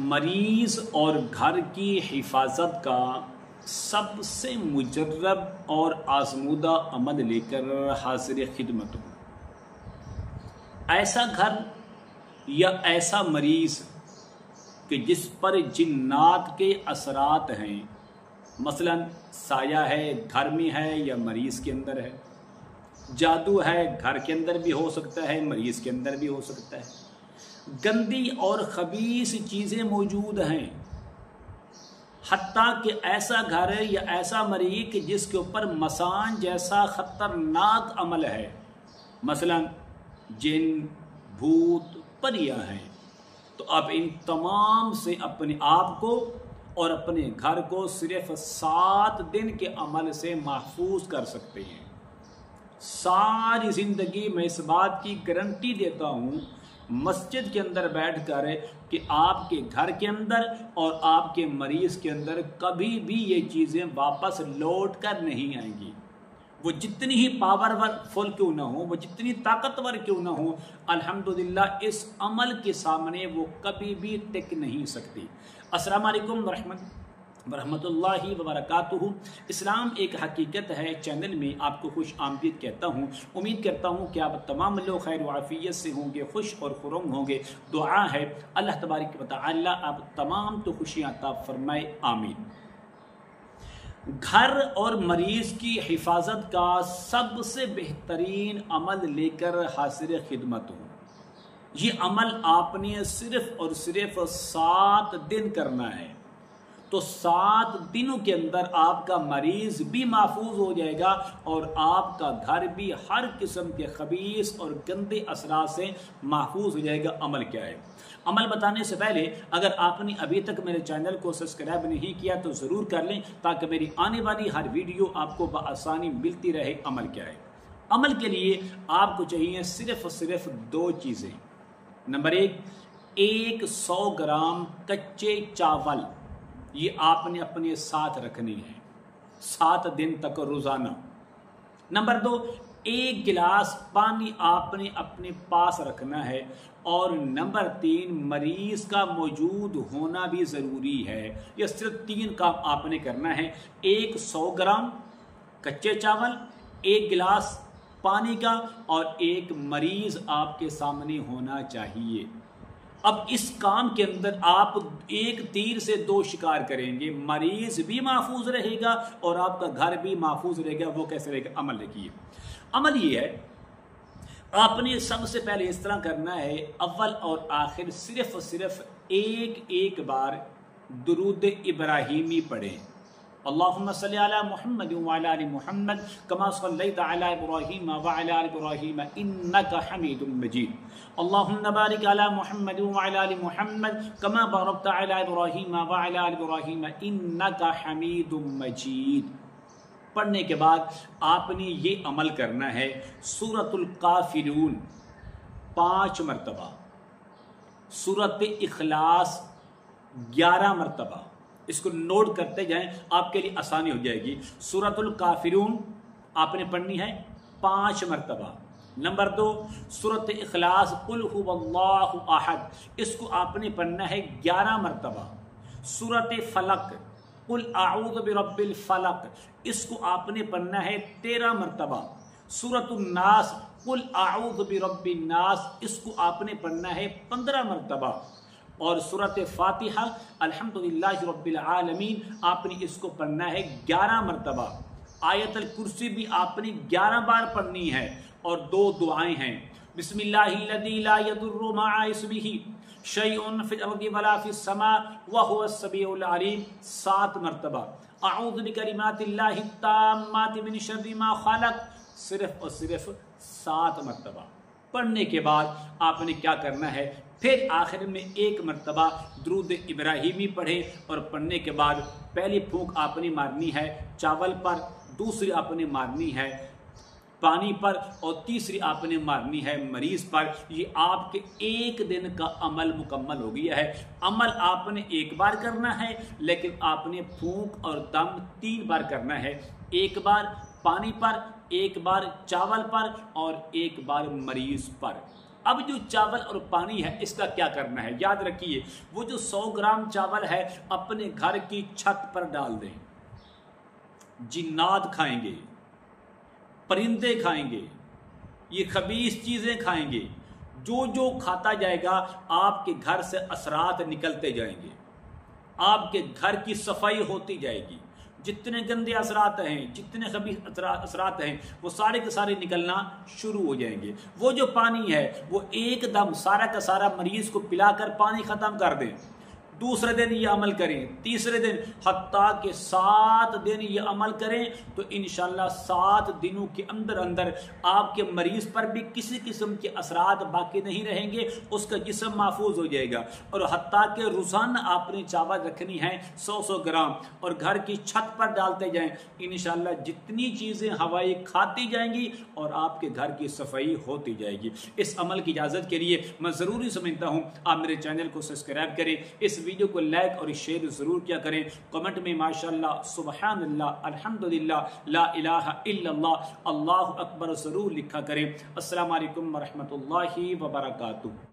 मरीज़ और घर की हिफाजत का सबसे मुजर्रब और आज़मूदा अमल लेकर हाज़िर खिदमत हूँ। ऐसा घर या ऐसा मरीज़ कि जिस पर जिन्नात के असरात हैं, मसलन साया है घर में है या मरीज़ के अंदर है, जादू है घर के अंदर भी हो सकता है मरीज़ के अंदर भी हो सकता है, गंदी और खबीस चीज़ें मौजूद हैं, हत्ता कि ऐसा घर है या ऐसा मरीज़ कि जिसके ऊपर मसान जैसा ख़तरनाक अमल है, मसलन जिन भूत परियां हैं, तो आप इन तमाम से अपने आप को और अपने घर को सिर्फ 7 दिन के अमल से महफूज कर सकते हैं। सारी ज़िंदगी मैं इस बात की गारंटी देता हूँ मस्जिद के अंदर बैठकर कि आपके घर के अंदर और आपके मरीज़ के अंदर कभी भी ये चीज़ें वापस लौट कर नहीं आएंगी। वो जितनी ही पावरफुल क्यों ना हो, वो जितनी ताकतवर क्यों ना हो, अल्हम्दुलिल्लाह इस अमल के सामने वो कभी भी टिक नहीं सकती। अस्सलामु अलैकुम रहमतुल्लाहि व बरकातुहू। इस्लाम एक हकीकत है चैनल में आपको खुश आमदीद कहता हूँ। उम्मीद करता हूँ कि आप तमाम लोग खैर वाफियत से होंगे, खुश और खुरम होंगे। दुआ है अल्लाह तबारक व तआला आप तमाम तो खुशियाँ अता फरमाए, आमीन। घर और मरीज़ की हिफाजत का सबसे बेहतरीन अमल लेकर हाज़िर खिदमत हूँ। ये अमल आपने सिर्फ और सिर्फ 7 दिन करना है, तो 7 दिनों के अंदर आपका मरीज़ भी महफूज हो जाएगा और आपका घर भी हर किस्म के खबीस और गंदे असरात से महफूज हो जाएगा। अमल क्या है? अमल बताने से पहले अगर आपने अभी तक मेरे चैनल को सब्सक्राइब नहीं किया तो ज़रूर कर लें ताकि मेरी आने वाली हर वीडियो आपको बआसानी मिलती रहे। अमल क्या है? अमल के लिए आपको चाहिए सिर्फ और सिर्फ 2 चीज़ें। नंबर 1 100 ग्राम कच्चे चावल, ये आपने अपने साथ रखने हैं 7 दिन तक रोज़ाना। नंबर 2 1 गिलास पानी आपने अपने पास रखना है। और नंबर 3 मरीज़ का मौजूद होना भी ज़रूरी है। यह सिर्फ 3 काम आपने करना है। 100 ग्राम कच्चे चावल, 1 गिलास पानी का और 1 मरीज़ आपके सामने होना चाहिए। अब इस काम के अंदर आप 1 तीर से 2 शिकार करेंगे, मरीज़ भी महफूज रहेगा और आपका घर भी महफूज रहेगा। वो कैसे रहेगा? अमल देखिए। अमल ये है, आपने सबसे पहले इस तरह करना है, अव्वल और आखिर सिर्फ और सिर्फ एक बार दुरूद इब्राहीमी पढ़ें। अल्लाहुम्मा सल्ली अला मुहम्मद व अला आलि मुहम्मद कमा सल्लैता अला इब्राहीम व अला आलि इब्राहीम इन्नका हमीदुम मजीद। अल्लाहुम्मा बारिक अला मुहम्मद व अला आलि मुहम्मद कमा बारकता अला इब्राहीम व अला आलि इब्राहीम इन्नका हमीदुम मजीद। पढ़ने के बाद आपने ये अमल करना है, सूरतुल काफिरून 5 मरतबा, सूरत इखलास 11 मरतबा। इसको नोट करते जाएं, आपके लिए आसानी हो जाएगी। सूरतुल काफिरून आपने पढ़नी है 5 मरतबा। नंबर 2 सूरत इखलास कुल हुवल्लाहु अहद, इसको आपने पढ़ना है 11 मरतबा। सूरत फलक कुल आऊज़ु बिरब्बिल फलक, इसको आपने पढ़ना है 13 मरतबा। सूरतुन नास कुल आऊज़ु बिरब्बिन नास, इसको आपने पढ़ना है 15 मरतबा। और सूरत फातिहा अल्हम्दुलिल्लाहि रब्बिल आलमीन आपने इसको पढ़ना है 11 मरतबा। आयतल कुर्सी भी आपने 11 बार पढ़नी है। और 2 दुआएं हैं, बिस्मिल्लाहिल्लज़ी ला यदुर्रु मआ इस्मिही शैउन फिल अर्दि वला फिस समा व हुवस समीउल अलीम 7 मरतबा। अऊज़ु बिकलिमातिल्लाहि ताम्माति मिन शर्रि मा खलक सिर्फ और सिर्फ 7 मरतबा। पढ़ने के बाद आपने क्या करना है, फिर आखिर में 1 मरतबा दुरूद इब्राहीमी पढ़ें। और पढ़ने के बाद पहली फूंक आपने मारनी है चावल पर, दूसरी आपने मारनी है पानी पर और तीसरी आपने मारनी है मरीज़ पर। ये आपके 1 दिन का अमल मुकम्मल हो गया है। अमल आपने 1 बार करना है, लेकिन आपने फूंक और दम 3 बार करना है। 1 बार पानी पर, 1 बार चावल पर और 1 बार मरीज़ पर। اب جو چاول اور پانی ہے اس کا کیا کرنا ہے؟ یاد رکھیے وہ جو 100 گرام چاول ہے اپنے گھر کی چھت پر ڈال دیں. جنات کھائیں گے، پرندے کھائیں گے، یہ خبیث چیزیں کھائیں گے. جو جو کھاتا جائے گا آپ کے گھر سے اثرات نکلتے جائیں گے، آپ کے گھر کی صفائی ہوتی جائے گی. جتنے گندے اثرات ہیں، جتنے خبیث اثرات ہیں، وہ سارے کے سارے نکلنا شروع ہو جائیں گے. وہ جو پانی ہے وہ ایک دم سارا کا سارا مریض کو پلا کر پانی ختم کر دیں. دوسرے دن یہ عمل کریں، تیسرے دن، حتیٰ کہ 7 دن یہ عمل کریں تو انشاءاللہ 7 دنوں کے اندر اندر آپ کے مریض پر بھی کسی قسم کے اثرات باقی نہیں رہیں گے، اس کا جسم محفوظ ہو جائے گا. اور حتیٰ کہ روزانہ آپ نے چاول رکھنی ہے 100 گرام اور گھر کی چھت پر ڈالتے جائیں. انشاءاللہ جتنی چیزیں ہوائیں کھاتی جائیں گی اور آپ کے گھر کی صفائی ہوتی جائے گی. اس عمل کی اجازت کے لیے میں ضروری سمجھتا ہوں آپ میرے چینل کو سبسکرائب کریں، اس ویڈیو کو لائک اور شیئر ضرور کیا کریں. کمنٹ میں ماشاءاللہ، سبحان اللہ، الحمدللہ، لا الہ الا اللہ، اللہ اکبر ضرور لکھا کریں. السلام علیکم ورحمۃ اللہ وبرکاتہ.